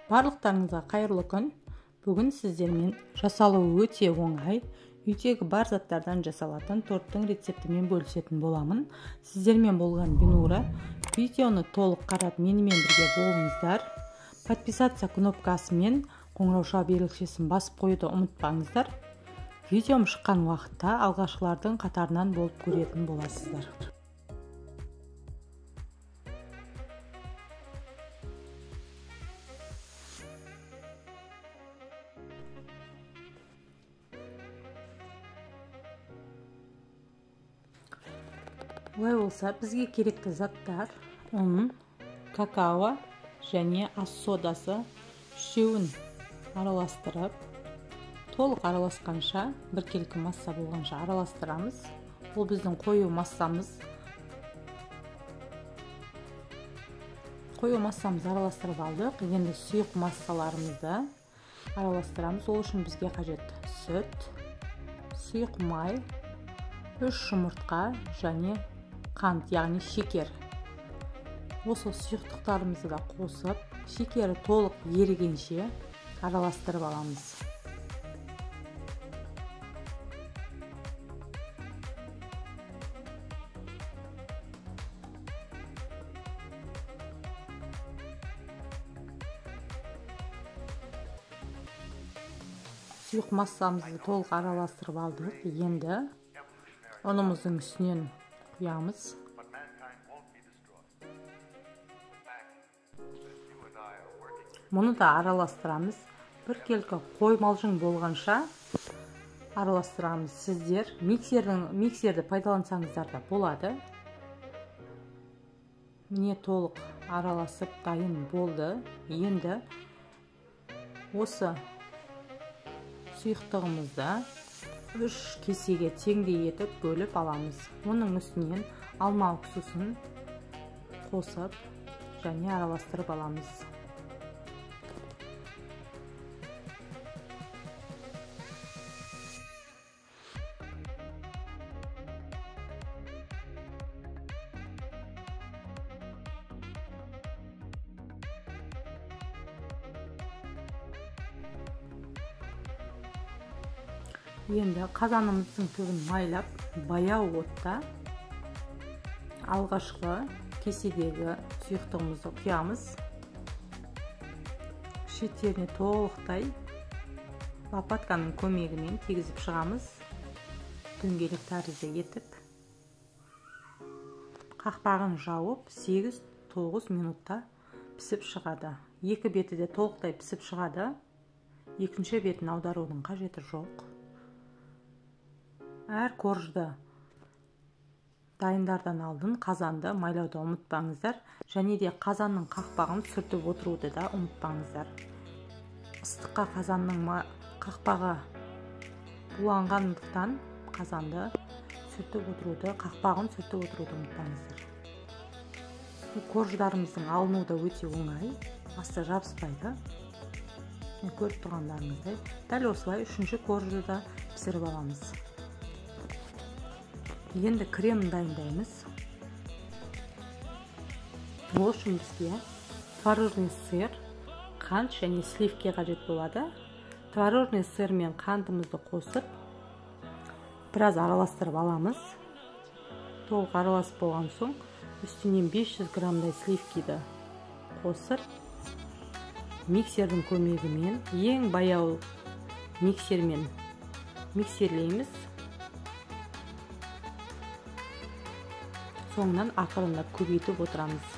Барлықтарыңызға қайырлы күн. Бүгін сіздермен жасалуы өте оңай, үйдегі бар заттардан жасалатын торттың рецептімен бөлісетін боламын. Сіздермен болған Бинура. Видеоны толық қарап менімен бірге болыңыздар. Подписаться кнопкасы мен қоңырау белгісін басып қоюды ұмытпаңыздар. Видеом шыққан уақытта алғашқылардың қатарынан болып көретін боласыздар. Олай болса, бізге керекті заттар ұн, какао және ас содасы үшеуін араластырып, толық араласқанша, біркелкі масса болғанша араластырамыз. Бұл біздің қою массамыз. Қою массамызды араластырып алдық. Енді сұйық массаларымызды араластырамыз. Ол үшін бізге қажет сүт, сұйық май, 3 жұмыртқа және қант, яғни шекер. Осы сұйықтықтарымызды да қосып, шекері толық ерігенше араластырып аламыз. Сұйық массамызды толық араластырып алдық. Енді ұнымыздың үстінен құямыз. Мұны да араластырамыз. Біркелкі қоймалжың болғанша араластырамыз. Сіздер миксерді пайдалансаңыздар да болады. Міне толық араласып дайын болды. Енді осы сұйықтығымызды 3 кесеге теңдей етіп бөліп аламыз. Оның үстінен алма уксусын қосып және араластырып аламыз. Енді қазанымыздың түбін майлап, баяу отта алғашқы кеседегі сұйықтығымызды құямыз. Шеттеріне толықтай лопатканың көмегімен тегізіп шығамыз. Дөңгелек тәрізді етіп, қақпағын жауып 8-9 минутта пісіп шығады. Екі беті де толықтай пісіп шығады. Екінші бетін аударудың қажеті жоқ. Әр коржды дайындардан алдын қазанды майлауды ұмытпаңыздар. Және де қазанның қақпағын сүртіп отыруды да ұмытпаңыздар. Ыстыққа қазанның қақпағы буланғандықтан қазанды сүртіп отыруды, қақпағын сүртіп отыруды ұмытпаңыздар. Корждарымыздың алынуы да өте оңай, асты жабыспайды. Көріп тұрғандарыңыздай, дәл осылай үшінші коржды да пісіріп аламыз. Енді крем дайындаймыз. Ол үшін бізге творожный сыр, қант және сливке қажет болады. Творожный сыр мен қантымызды қосып, біраз араластырып аламыз. Толық араласып болған соң, үстінен 500 граммдай сливкиді қосып, миксердің көмегімен ең баяу миксермен миксерлейміз. Соңынан ақырындап көбейтіп отырамыз.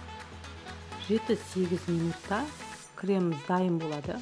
7-8 минутта креміміз дайын болады.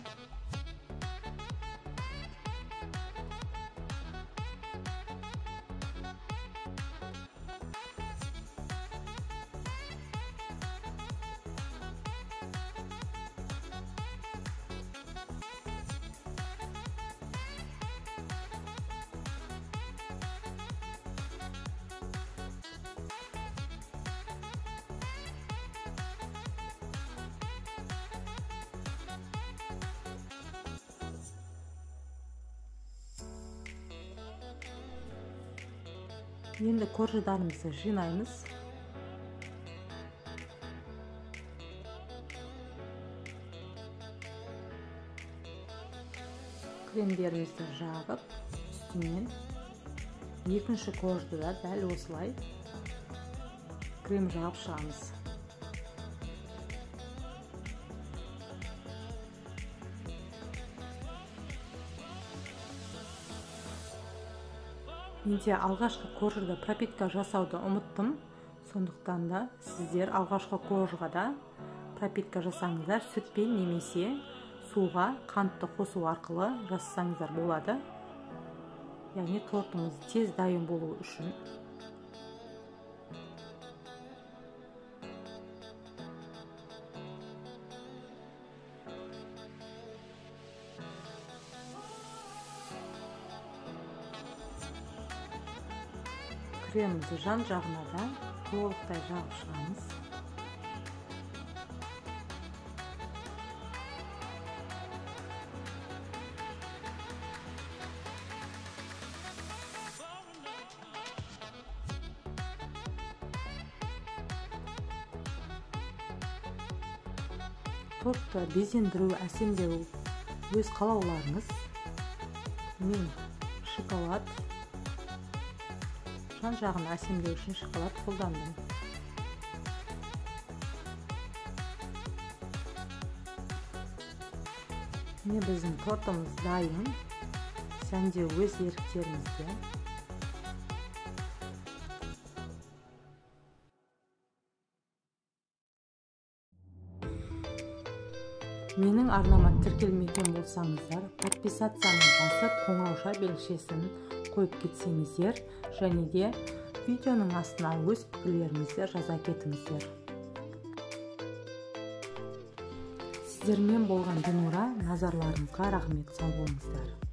Енді корждарымызды жинаймыз. кремдерімізді жағып, үстінен екінші кожды да дәл осылай крем жағып шығамыз. Менде алғашқы кожада пропитка жасауды ұмыттым. Сондықтан да сіздер алғашқы кожаға да пропитка жасаңыздар. Сүтпен немесе суға қантты қосу арқылы жасасаңыздар болады. Яғни тортымыз тез дайын болу үшін. Кремімізді жан жағына да толықтай жағып шығамыз. Тортты безендіру, әсемдеу өз қалауларыңыз. Мен шоколад, жан жағын әсемдеу үшін шоколад қолдандым. Міне біздің тортымыз дайын. Сәндеу өз еріктеріңізде. Менің арнама тіркелмеген болсаңыздар, подписацияны басып, қоңырауша белгішесін қойып кетсеңіздер, және де видеоның астына өз пікірлеріңізді жаза кетіңіздер. Сіздермен болған Бинура, назарларыңызға рахмет, сау болыңыздар.